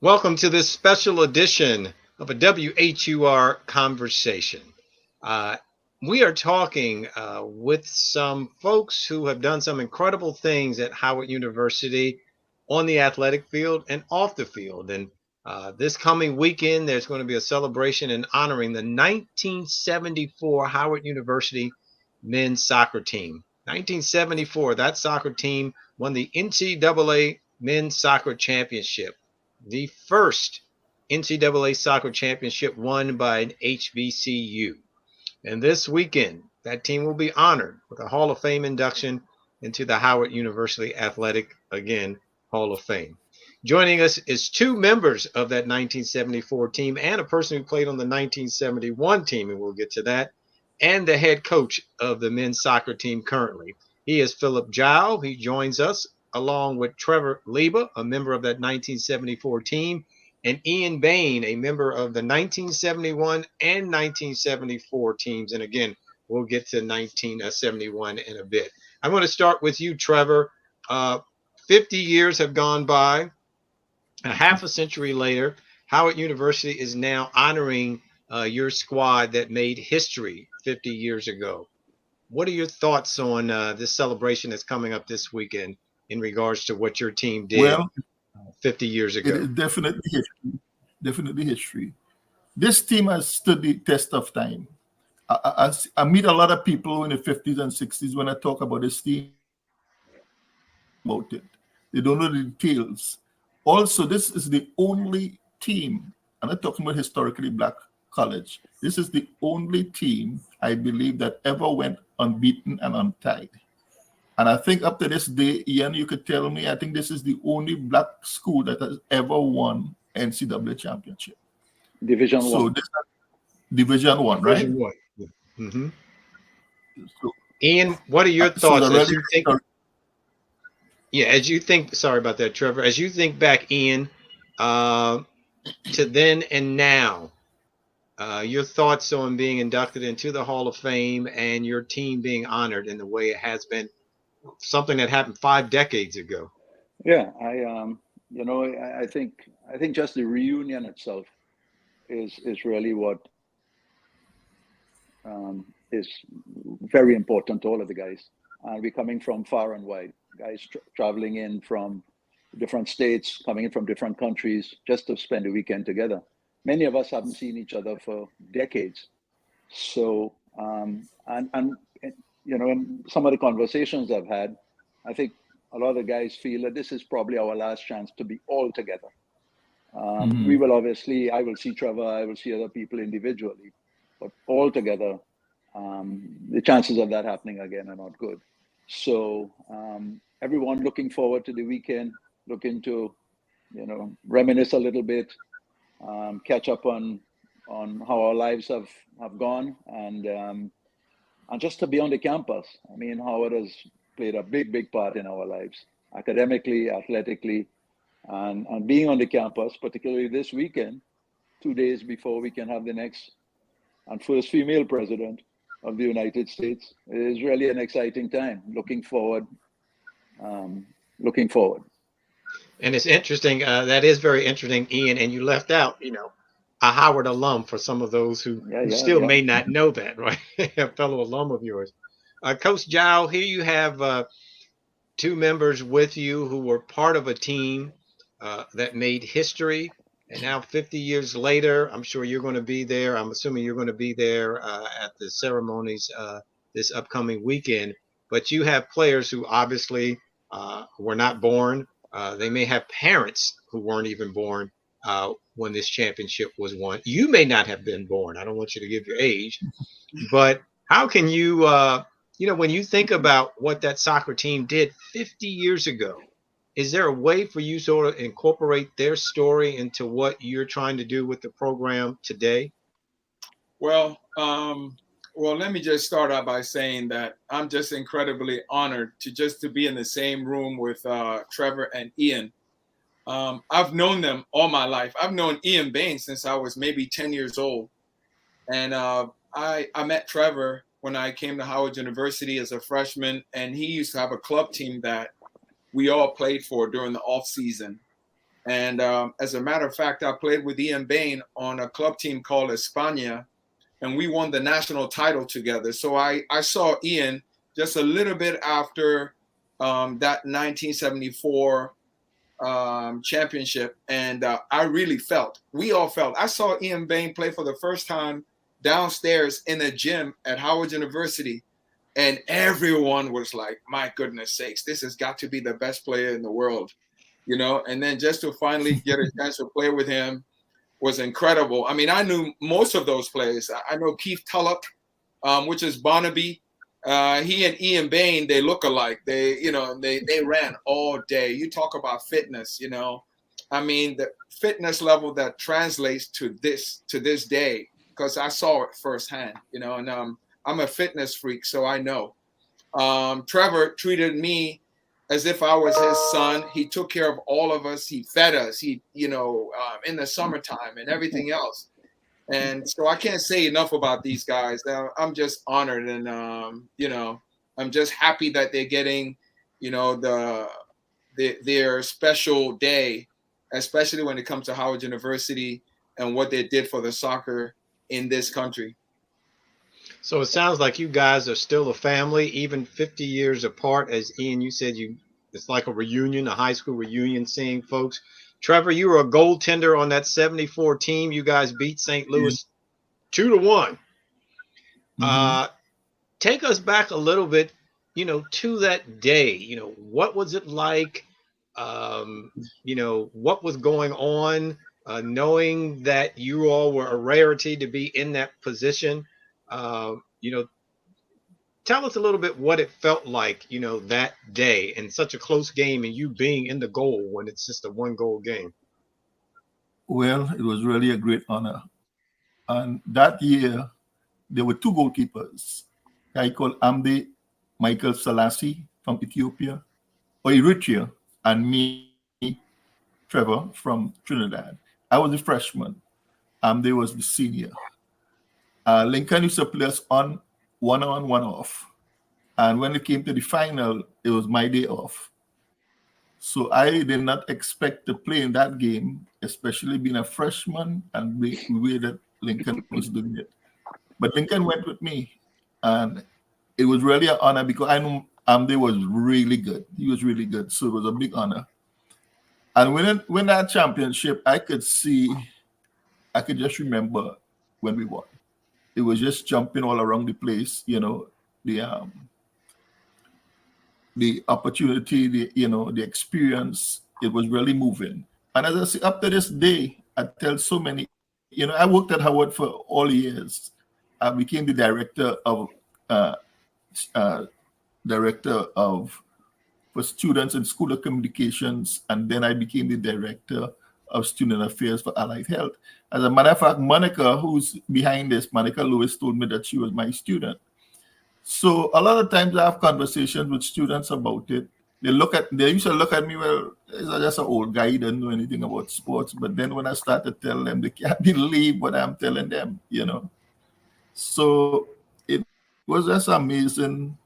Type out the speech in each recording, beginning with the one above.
Welcome to this special edition of a WHUR conversation. Uh, we are talking with some folks who have done some incredible things at Howard University on the athletic field and off the field. And this coming weekend, there's going to be a celebration in honoring the 1974 Howard University men's soccer team. 1974, that soccer team won the NCAA men's soccer championship, the first NCAA soccer championship won by an HBCU. And this weekend, that team will be honored with a Hall of Fame induction into the Howard University Athletic, again, Hall of Fame. Joining us is two members of that 1974 team and a person who played on the 1971 team, and we'll get to that, and the head coach of the men's soccer team currently. He is Philip Jow. He joins us along with Trevor Leba, a member of that 1974 team, and Ian Bain, a member of the 1971 and 1974 teams. And again, we'll get to 1971 in a bit. I'm going to start with you, Trevor. 50 years have gone by. A half a century later, Howard University is now honoring your squad that made history 50 years ago. What are your thoughts on this celebration that's coming up this weekend in regards to what your team did 50 years ago? It is definitely history. Definitely history. This team has stood the test of time. I meet a lot of people in the 50s and 60s when I talk about this team. About it. They don't know the details. Also, this is the only team, and I'm talking about historically black college. This is the only team, I believe, that ever went unbeaten and untied. And I think up to this day, Ian, you could tell me, I think this is the only black school that has ever won NCAA championship. Division so One. This Division One, right? Division One. Yeah. Mm-hmm. So, Ian, what are your thoughts as you think? Sorry about that, Trevor. As you think back, Ian, to then and now, your thoughts on being inducted into the Hall of Fame and your team being honored in the way it has been, something that happened 5 decades ago. Yeah, I think just the reunion itself is really what is very important to all of the guys. We're coming from far and wide, guys traveling in from different states, coming in from different countries just to spend a weekend together. Many of us haven't seen each other for decades. So, in some of the conversations I've had, I think a lot of the guys feel that this is probably our last chance to be all together. We will obviously, I will see Trevor, I will see other people individually, but all together, the chances of that happening again are not good. So everyone looking forward to the weekend, looking to, reminisce a little bit, catch up on how our lives have gone, and just to be on the campus. I mean, Howard has played a big part in our lives, academically, athletically, and being on the campus, particularly this weekend, 2 days before we can have the next and first female president of the United States, is really an exciting time. Looking forward. And it's interesting. That is very interesting, Ian. And you left out, a Howard alum for some of those who still may not know that, right? A fellow alum of yours. Coach Jow, here you have two members with you who were part of a team that made history. And now 50 years later, I'm sure you're going to be there. I'm assuming you're going to be there at the ceremonies this upcoming weekend. But you have players who obviously were not born. They may have parents who weren't even born when this championship was won. You may not have been born. I don't want you to give your age. But how can you, when you think about what that soccer team did 50 years ago, is there a way for you sort of incorporate their story into what you're trying to do with the program today? Well, let me just start out by saying that I'm just incredibly honored to be in the same room with Trevor and Ian. I've known them all my life. I've known Ian Bain since I was maybe 10 years old. And I met Trevor when I came to Howard University as a freshman, and he used to have a club team that we all played for during the off season. And as a matter of fact, I played with Ian Bain on a club team called España, and we won the national title together. So I saw Ian just a little bit after that 1974 championship, and I really felt, we all felt, I saw Ian Bain play for the first time downstairs in a gym at Howard University, and everyone was like, my goodness sakes, this has got to be the best player in the world, you know. And then just to finally get a chance to play with him was incredible. I mean, I knew most of those players. I know Keith Tulloch, which is Barnaby. He and Ian Bain, they look alike. They ran all day. You talk about fitness, you know. I mean, the fitness level that translates to this day, because I saw it firsthand, you know, and I'm a fitness freak, so I know. Trevor treated me as if I was his son. He took care of all of us. He fed us, in the summertime and everything else. And so I can't say enough about these guys. I'm just honored, and I'm just happy that they're getting, their special day, especially when it comes to Howard University and what they did for the soccer in this country. So it sounds like you guys are still a family, even 50 years apart. As Ian, you said, it's like a reunion, a high school reunion, seeing folks. Trevor, you were a goaltender on that 74 team. You guys beat St. Louis 2-1. Mhm. Take us back a little bit, to that day. What was it like? What was going on, knowing that you all were a rarity to be in that position? Tell us a little bit what it felt like, that day in such a close game and you being in the goal when it's just a 1-goal game. Well, it was really a great honor. And that year, there were 2 goalkeepers. A guy called Amde Michael Selassie from Ethiopia, or Eritrea, and me, Trevor, from Trinidad. I was a freshman. Amde was the senior. Lincoln used to play us on, one off. And when it came to the final, it was my day off. So I did not expect to play in that game, especially being a freshman and the way that Lincoln was doing it. But Lincoln went with me, and it was really an honor because I knew Amde was really good. He was really good, so it was a big honor. And when that championship, I could just remember when we won. It was just jumping all around the place, the opportunity, the experience. It was really moving. And as I say, up to this day, I tell so many, I worked at Howard for all years. I became the director for students in School of Communications, and then I became the director of student affairs for Allied Health. As a matter of fact, Monica, who's behind this, Monica Lewis, told me that she was my student. So a lot of times I have conversations with students about it. They used to look at me, well, he's just an old guy, he doesn't know anything about sports. But then when I start to tell them, they can't believe what I'm telling them, So it was just an amazing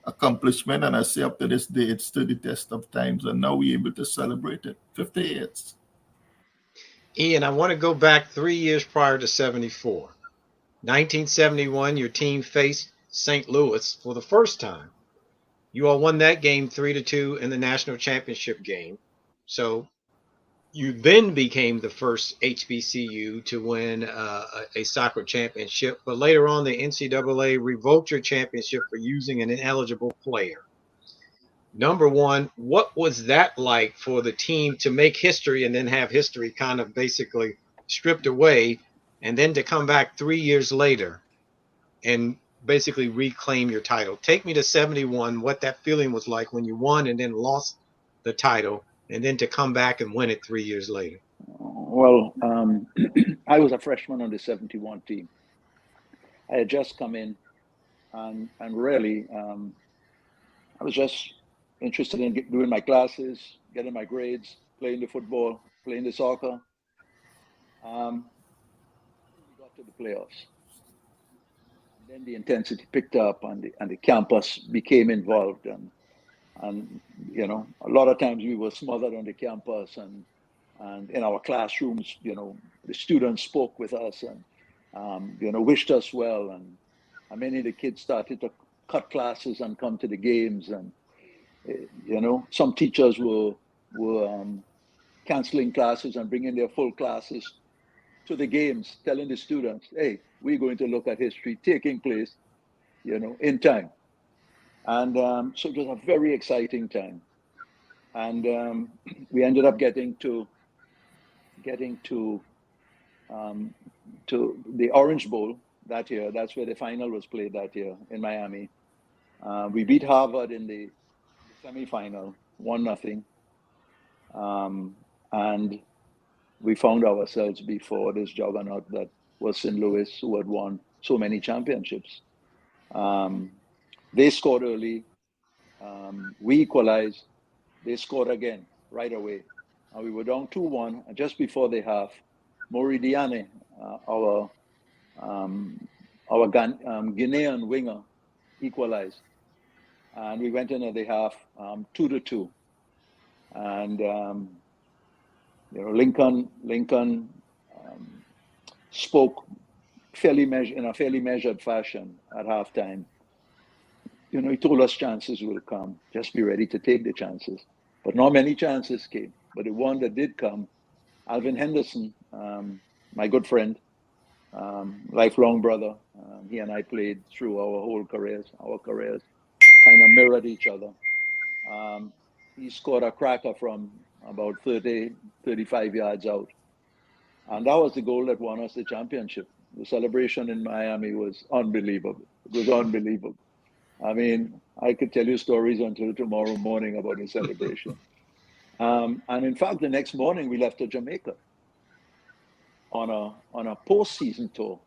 accomplishment. And I say up to this day, it stood the test of times. And now we're able to celebrate it, 50 years. Ian, I want to go back 3 years prior to 74. 1971, your team faced St. Louis for the first time. You all won that game 3-2 in the national championship game. So you then became the first HBCU to win a soccer championship. But later on, the NCAA revoked your championship for using an ineligible player. Number one, what was that like for the team to make history and then have history kind of basically stripped away, and then to come back 3 years later and basically reclaim your title? Take me to 71, what that feeling was like when you won and then lost the title, and then to come back and win it 3 years later. Well, I was a freshman on the 71 team. I had just come in, and really, I was just interested in doing my classes, getting my grades, playing the football, playing the soccer. We got to the playoffs. Then the intensity picked up, and the campus became involved, and a lot of times we were smothered on the campus, and And in our classrooms, the students spoke with us and, wished us well. And many of the kids started to cut classes and come to the games. And, some teachers were canceling classes and bringing their full classes to the games, telling the students, hey, we're going to look at history taking place, in time. And so it was a very exciting time. And we ended up getting to the Orange Bowl that year. That's where the final was played that year in Miami. We beat Harvard in the semifinal, 1-0. And we found ourselves before this juggernaut that was St. Louis, who had won so many championships. They scored early. We equalized. They scored again right away. And we were down 2-1. And just before the half, Mori Diane, our Guinean winger, equalized. And we went in at the half 2-2. And Lincoln spoke in a fairly measured fashion at halftime. He told us chances will come. Just be ready to take the chances. But not many chances came. But the one that did come, Alvin Henderson, my good friend, lifelong brother, he and I played through our whole careers. Our careers kind of mirrored each other. He scored a cracker from about 30, 35 yards out. And that was the goal that won us the championship. The celebration in Miami was unbelievable. It was unbelievable. I mean, I could tell you stories until tomorrow morning about the celebration. And in fact, the next morning we left to Jamaica on a postseason tour.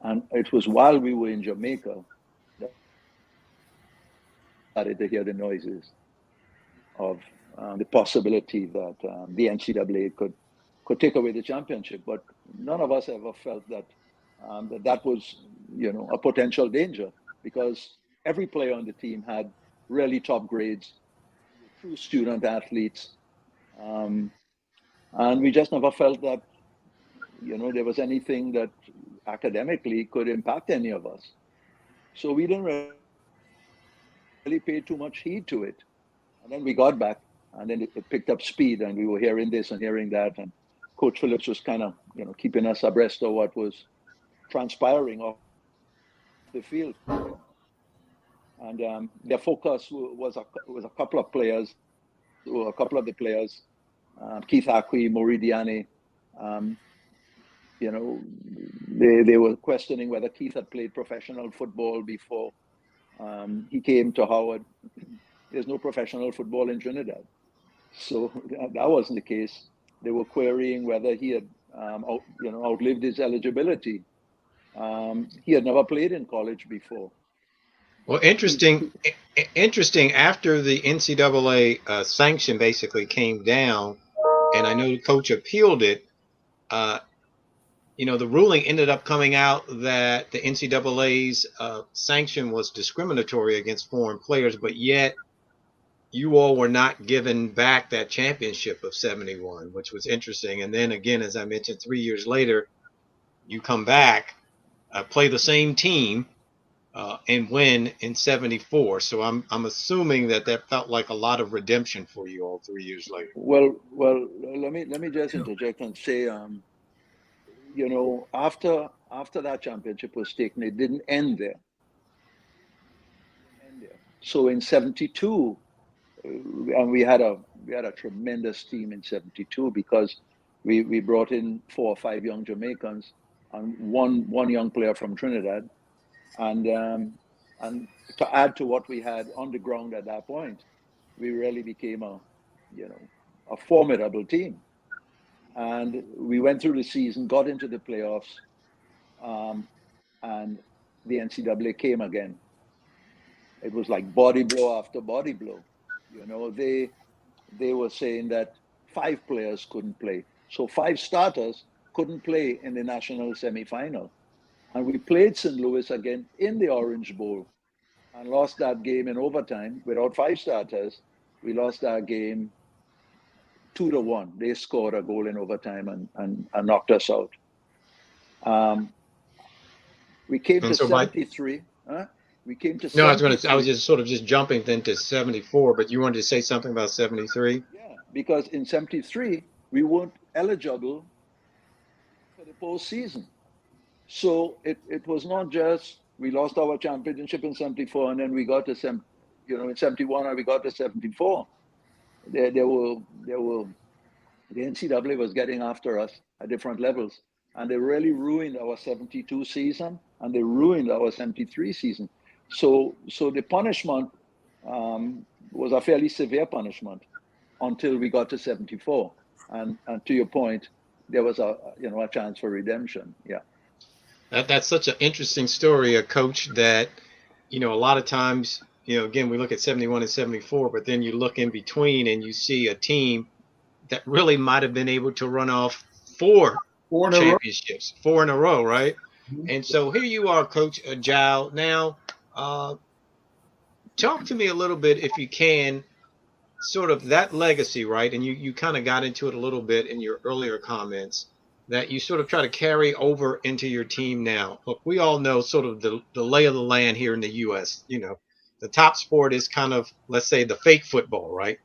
And it was while we were in Jamaica that I started to hear the noises of the possibility that the NCAA could take away the championship. But none of us ever felt that that was, a potential danger, because every player on the team had really top grades, true student athletes. And we just never felt that, there was anything that academically could impact any of us. So we didn't really pay too much heed to it. And then we got back, and then it picked up speed, and we were hearing this and hearing that. And Coach Phillips was kind of, keeping us abreast of what was transpiring off the field. And their focus was a couple of players, a couple of the players, Keith Acquie, Mori Diane. They were questioning whether Keith had played professional football before he came to Howard. There's no professional football in Trinidad. So that wasn't the case. They were querying whether he had outlived his eligibility. He had never played in college before. Well, interesting. After the NCAA sanction basically came down, and I know the coach appealed it, the ruling ended up coming out that the NCAA's sanction was discriminatory against foreign players, but yet you all were not given back that championship of 71, which was interesting. And then again, as I mentioned, 3 years later, you come back, play the same team, and win in 74. So I'm assuming that felt like a lot of redemption for you all 3 years later. Well, let me just interject and say, after that championship was taken, it didn't end there. So in 72, and we had a tremendous team in 72, because we brought in 4 or 5 young Jamaicans and one young player from Trinidad, and to add to what we had on the ground at that point, we really became a formidable team. And we went through the season, got into the playoffs, and the NCAA came again. It was like body blow after body blow. They were saying that 5 players couldn't play. So 5 starters couldn't play in the national semifinal. And we played St. Louis again in the Orange Bowl and lost that game in overtime without 5 starters. We lost that game 2-1. They scored a goal in overtime and knocked us out. We came And to so 73. We came to no, 73. I was just sort of just jumping then to 74, but you wanted to say something about 73? Yeah, because in 73, we weren't eligible for the postseason. So it was not just we lost our championship in 74 and then we got to in 71 and we got to 74. The NCAA was getting after us at different levels, and they really ruined our 72 season and they ruined our 73 season. So the punishment was a fairly severe punishment until we got to 74. And to your point, there was a chance for redemption. Yeah. That's such an interesting story, Coach, that, a lot of times, again, we look at 71 and 74, but then you look in between and you see a team that really might have been able to run off four championships, 4 in a row, right? Mm-hmm. And so here you are, Coach Jow. Now, talk to me a little bit, if you can, sort of that legacy, right? And you kind of got into it a little bit in your earlier comments, that you sort of try to carry over into your team now. Look, we all know sort of the lay of the land here in the U.S. The top sport is kind of, let's say, the fake football, right?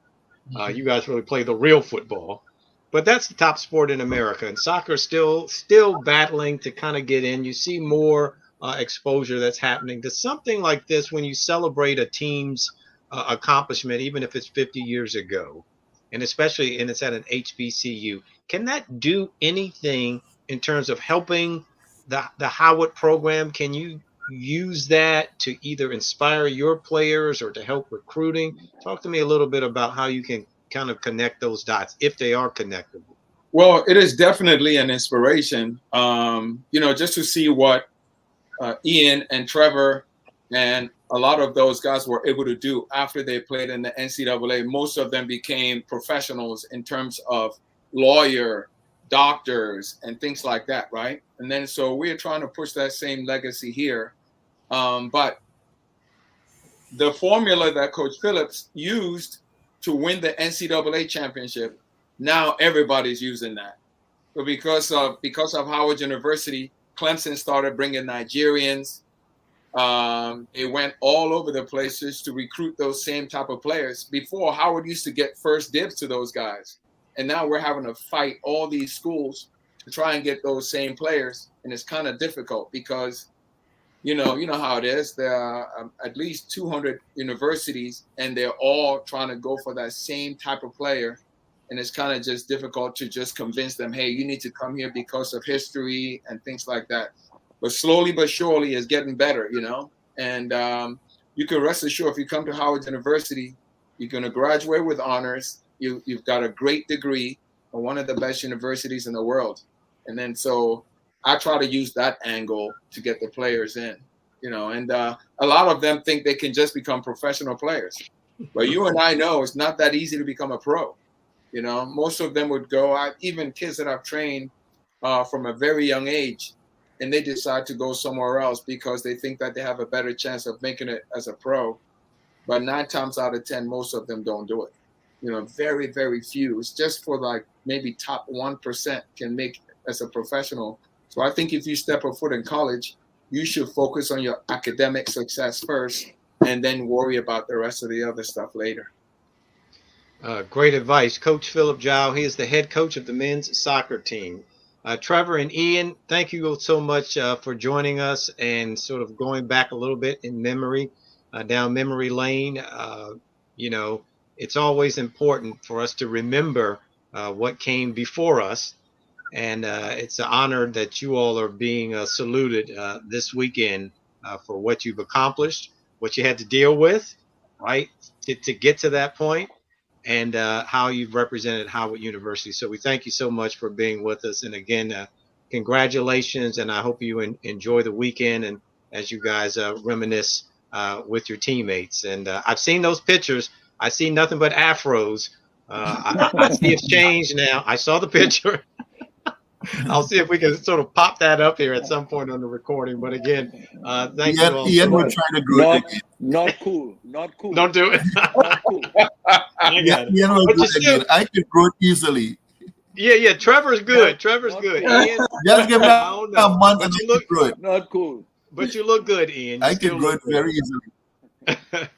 Mm-hmm. You guys really play the real football, but that's the top sport in America. And soccer is still battling to kind of get in. You see more exposure that's happening to something like this when you celebrate a team's accomplishment, even if it's 50 years ago, and especially it's at an HBCU. Can that do anything in terms of helping the Howard program? Can you use that to either inspire your players or to help recruiting? Talk to me a little bit about how you can kind of connect those dots, if they are connectable. Well, it is definitely an inspiration, just to see what Ian and Trevor and a lot of those guys were able to do after they played in the NCAA. Most of them became professionals in terms of lawyer, doctors, and things like that, right? And then so we're trying to push that same legacy here. But the formula that Coach Phillips used to win the NCAA championship, now everybody's using that. But because of Howard University, Clemson started bringing Nigerians. They went all over the places to recruit those same type of players. Before, Howard used to get first dibs to those guys. And now we're having to fight all these schools to try and get those same players. And it's kind of difficult because, you know how it is. There are at least 200 universities, and they're all trying to go for that same type of player. And it's kind of just difficult to just convince them, hey, you need to come here because of history and things like that. But slowly but surely it's getting better, And you can rest assured, if you come to Howard University, you're going to graduate with honors. You've got a great degree from one of the best universities in the world. And then so I try to use that angle to get the players in, And a lot of them think they can just become professional players. But you and I know it's not that easy to become a pro. Most of them would go, even kids that I've trained from a very young age, and they decide to go somewhere else because they think that they have a better chance of making it as a pro. But 9 times out of 10, most of them don't do it. Very, very few. It's just for like maybe top 1% can make as a professional. So I think if you step a foot in college, you should focus on your academic success first and then worry about the rest of the other stuff later. Great advice. Coach Philip Jow, he is the head coach of the men's soccer team. Trevor and Ian, thank you so much for joining us and sort of going back a little bit in memory, down memory lane. It's always important for us to remember what came before us. And it's an honor that you all are being saluted this weekend for what you've accomplished, what you had to deal with, right, to get to that point. And how you've represented Howard University. So we thank you so much for being with us. And again, congratulations. And I hope you enjoy the weekend and as you guys reminisce with your teammates. And I've seen those pictures. I see nothing but afros. I see it's changed now. I saw the picture. I'll see if we can sort of pop that up here at some point on the recording. But again, thank you all. Ian will try to grow it again. Not cool. Not cool. Don't do it. Not cool. Ian will do it again. I can grow it easily. Yeah. Trevor's good. Trevor's good. Ian, just give me a month and you look grow it. Not cool. But you look good, Ian. I can grow it very easily.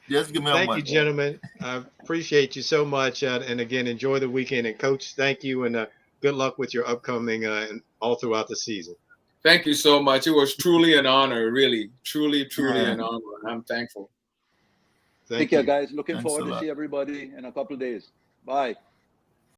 Just give me a month. Thank you, gentlemen. I appreciate you so much. And again, enjoy the weekend. And Coach, thank you. And good luck with your upcoming and all throughout the season. Thank you so much. It was truly an honor, really. Truly an honor. I'm thankful. Take care, guys. Looking forward to see everybody in a couple of days. Bye.